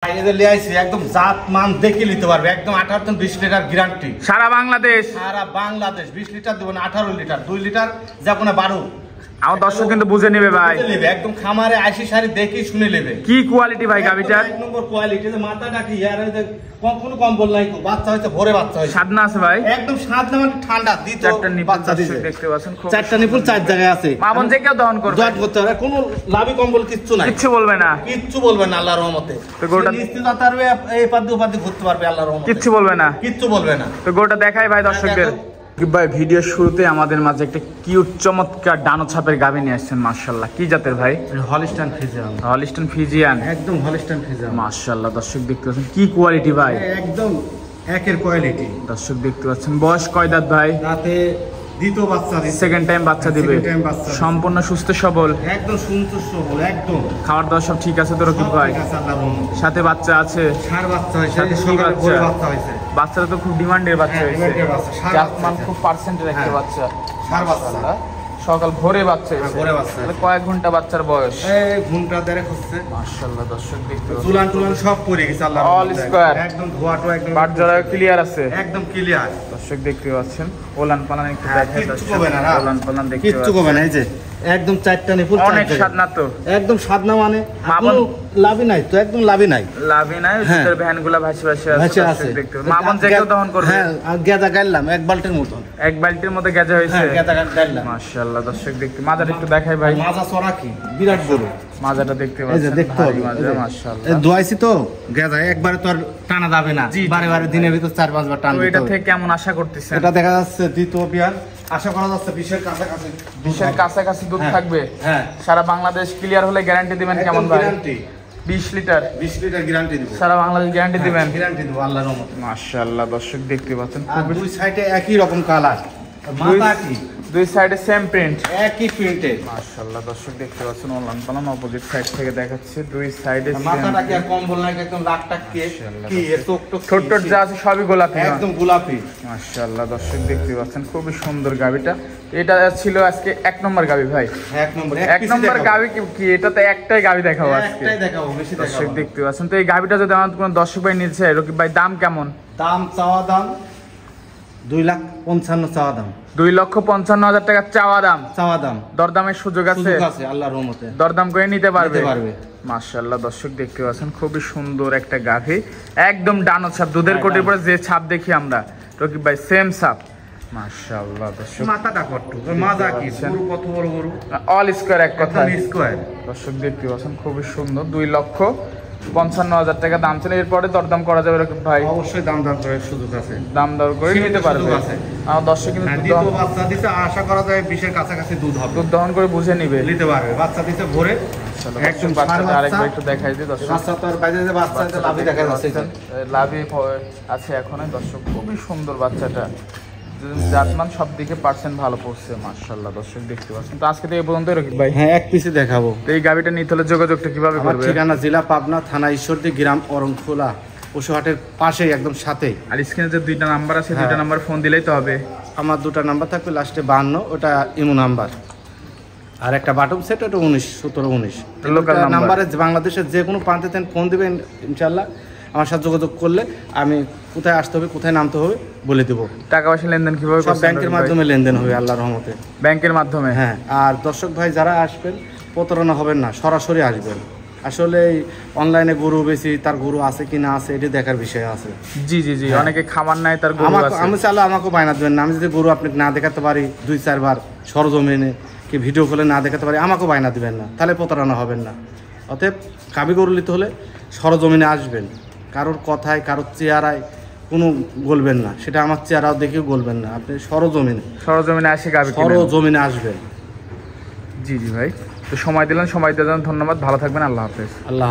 একদম জাত মান দেখে নিতে পারবে, একদম 18 20 লিটার গ্যারান্টি সারা বাংলাদেশ 20 লিটার দেবো না, 18 লিটার 2 লিটার যাবো না 12। আমার দর্শক কিন্তু বুঝে নেবে ভাই, একদম খামারে আইসি সারি দেখি শুনে নেবে। কি কোয়ালিটি ভাই গাবিটার, এক নম্বর কোয়ালিটি। মাথাটা কি আর কোনো কম্বল নাই, বাচ্চা হয়েছে ভোরে বাচ্চা হয়েছে, সাদনা আছে ভাই, একদম সাদনা মানে ঠান্ডা দিত। চারটা নিপুল দেখতে পাচ্ছেন, চারটা নিপুল চার জায়গায় আছে। মামন যে কেউ দহন করবে, দহন করতে হবে, কোনো লাভি কম্বল কিচ্ছু নাই, কিচ্ছু বলবে না, কিচ্ছু বলবে না আল্লাহর রহমতে। তো গোটা নিশ্চিত পারবে, এই পাদ্দু পাদ্দু ঘুরতে পারবে আল্লাহর রহমতে, কিচ্ছু বলবে না, কিচ্ছু বলবে না। তো গোটা দেখাই ভাই দর্শকদের। ভাই ভিডিওর শুরুতে আমাদের মাঝে একটা কিউট চমৎকার ডানো ছাপের গাভী নিয়ে আসছেন, মাশাআল্লাহ। কি জাতের ভাই? Holstein Friesian. হলিস্টাইন ফ্রিজিয়ান, একদম হলিস্টাইন ফ্রিজিয়ান, মাশাআল্লাহ। দর্শক দেখতে পাচ্ছেন কি কোয়ালিটি ভাই, একদম একের কোয়ালিটি। দর্শক দেখতে পাচ্ছেন বয়স কয় দাঁত ভাই? রাতে দ্বিতীয় বাচ্চা দিবে, সেকেন্ড টাইম বাচ্চা দিবে, সম্পূর্ণ সুস্থ সবল, একদম সুস্থ সবল, একদম খাওয়ার দাওয়া সব ঠিক আছে তো রকিব ভাই? সাথে বাচ্চা আছে, ষাঁড় বাচ্চা হয়েছে, সকালে ভোরে বাচ্চা হয়েছে। বাচ্চাটা তো খুব ডিমান্ডের বাচ্চা হয়েছে, জাতমান খুব পার্সেন্টের একটা বাচ্চা, ষাঁড় বাচ্চা, সকাল ভোরে বাচ্চা হয়েছে। ভোরে বাচ্চা, কয়েক ঘন্টা বাচ্চার বয়স? ঘন্টা দেড়েক হচ্ছে, মাশাআল্লাহ। দর্শক দেখতে চুলান টুলান সব পড়ে গেছে, আল্লাহ অল স্কয়ার, একদম ধোয়াটো, একদম বাট জরা ক্লিয়ার আছে, একদম ক্লিয়ার। দর্শক দেখতে পাচ্ছেন ওলান পালান একটু দেখাই, কিচ্ছু হবে না, ওলান পালান দেখতে কিচ্ছু হবে না। এই যে একদম চারটা নিপুল, অনেক সাদনা, তো একদম সাদনা মানে কোনো লাভই নাই, তো একদম লাভই নাই, লাভই নাই। ভিতর ভ্যানগুলা ভাসি ভাসি আছে, দেখতে মামন যে কেউ দহন করবে। হ্যাঁ, গেদা গাইলাম এক বালতির মতো, এক বালতির মধ্যে গেজা হয়েছে, গেদা গাইলাম, মাশাআল্লাহ। দর্শক দেখতে মাজাটা একটু দেখাই ভাই, মাজা চড়া কি বিরাট বড় মাজাটা দেখতে পাচ্ছেন, দেখতে হবে মাশাআল্লাহ। দোয়াইছি তো গেদা একবারে তো আর টানা যাবে না, বারে বারে দিনের ভিতর 4-5 বার টানবে। তো এটা থেকে কেমন আশা করতেছেন? এটা দেখা যাচ্ছে দ্বিতীয় বিয়ার, আশা করা যাচ্ছে 20-এর কাছাকাছি, 20-এর কাছাকাছি দুধ থাকবে। হ্যাঁ, সারা বাংলাদেশ ক্লিয়ার হলে গ্যারান্টি দিবেন কেমন ভাই? গ্যারান্টি 20 লিটার, 20 লিটার গ্যারান্টি দিব, সারা বাংলাদেশ গ্যারান্টি দিবেন, গ্যারান্টি দিব আল্লাহর রহমতে, মাশাআল্লাহ। দর্শক দেখতে পাচ্ছেন আর দুই সাইডে একই রকম কালার, মাথা কি দুই সাইডে সেম প্রিন্ট, একই প্রিন্টে, মাশাআল্লাহ। দর্শক দেখতে পাচ্ছেন ওলান পালান অপোজিট সাইড থেকে দেখাচ্ছে, দুই সাইডে মাথাটা কি আর কম্বল নাই, একদম লাখটা কি এর চোখ ছোট যা আছে সবই গোলাপি, একদম গোলাপি, মাশাআল্লাহ। দর্শক দেখতে পাচ্ছেন খুবই সুন্দর গাবিটা। এটা ছিল আজকে 1 নম্বর গাবি ভাই, 1 নম্বর গাবি কি? এটাতে একটাই গাবি দেখাবো আজকে, একটাই দেখাবো, বেশি দেখাবো। দর্শক দেখতে পাচ্ছেন। তো এই গাবিটা যদি আমার কোনো দর্শক ভাই নিতে চায়, রকিব ভাই দাম কেমন? দাম চাওয়া দাম 2,55,000 চাওয়া দাম, 2,55,000 টাকা চাওয়া দাম, দরদামের সুযোগ আছে আল্লাহর রহমতে, দরদাম করে নিতে পারবে। মাশাআল্লাহ। দর্শক দেখতে পাচ্ছেন খুবই সুন্দর একটা গাভী, একদম ডানো ছাপ, দুধের কোটির পরে যে ছাপ দেখি আমরা রকিব ভাই সেম ছাপ, মাশাআল্লাহ। দর্শক মাথাটা কট্টু, মাজা কি গরু, কত বড় গরু, অল স্কয়ার, এক কথা স্কয়ার। দর্শক দেখতে পাচ্ছেন খুবই সুন্দর, 2,55,000 টাকা দাম ছিল। এরপরে দরদাম করা যাবে রকিব ভাই? অবশ্যই দাম দর করে সুযোগ আছে, দাম দর করে নিতে পারবে। আমার দর্শক কিন্তু দ্বিতীয় বাচ্চা দিতে আশা করা যায় 20-এর কাছাকাছি দুধ হবে, দুধ দহন করে বুঝে নিবে, নিতে পারবে। বাচ্চা দিতে ভোরে একদম বাচ্চাটা আরেকবার একটু দেখাই দিই দর্শক। বাচ্চা তো আর বাইরে যে বাচ্চা লাভি দেখা যাচ্ছে, লাভি আছে এখনই। দর্শক খুবই সুন্দর বাচ্চাটা, জাতমান সব দিকে পার্সেন্ট ভালো পড়ছে, মাশাআল্লাহ। দর্শক দেখতে পাচ্ছেন। তো আজকে তো এই পর্যন্তই রকিব ভাই। হ্যাঁ, এক পিসে দেখাবো। তো এই গাবিটা নিতে হলে যোগাযোগটা কিভাবে করবে? ঠিকানা জেলা পাবনা, থানা ঈশ্বরদী, গ্রাম অরংখোলা, পশুহাটের পাশেই একদম সাথে। আর স্ক্রিনে যে 2টা নাম্বার আছে, 2টা নাম্বার ফোন দিলেই তো হবে। আমার 2টা নাম্বার থাকবে, লাস্টে 52, ওটা ইমো নাম্বার, আর একটা বাটন সেট, ওটা 19 লোকাল নাম্বারে বাংলাদেশের যে কোনো প্রান্তে ফোন দিবেন, ইনশাল্লাহ আমার সাথে যোগাযোগ করলে আমি কোথায় আসতে হবে, কোথায় নামতে হবে বলে দেবো। টাকা পয়সা লেনদেন কিভাবে? সব ব্যাংকের মাধ্যমে লেনদেন হবে আল্লাহর রহমতে, ব্যাংকের মাধ্যমে। হ্যাঁ, আর দর্শক ভাই যারা আসবেন প্রতারণা হবেন না, সরাসরি আসবেন। আসলে অনলাইনে গরু বেশি, তার গরু আছে কি না আছে এটি দেখার বিষয় আছে। জি জি জি, অনেকে খামার নাই, তার গরু আছে। আমি চাইলে আমাকেও বায়না দেবেন না, আমি যদি গরু আপনাকে না দেখাতে পারি 2-4 বার সরজমিনে কি ভিডিও কলে না দেখাতে পারি, আমাকেও বায়না দিবেন না, তাহলে প্রতারণা হবেন না। অতএব গাভী গরু নিতে হলে সরজমিনে আসবেন, কারোর কথায় কারোর চেহারায় কোনো গলবেন না, সেটা আমার চেহারাও দেখেও গলবেন না, আপনি সরজমিনে আসে গাভী সরজমিনে আসবেন। জি জি ভাই, তো সময় দিলেন, সময় দেওয়ার জন্য ধন্যবাদ। ভালো থাকবেন, আল্লাহ হাফেজ। আল্লাহ।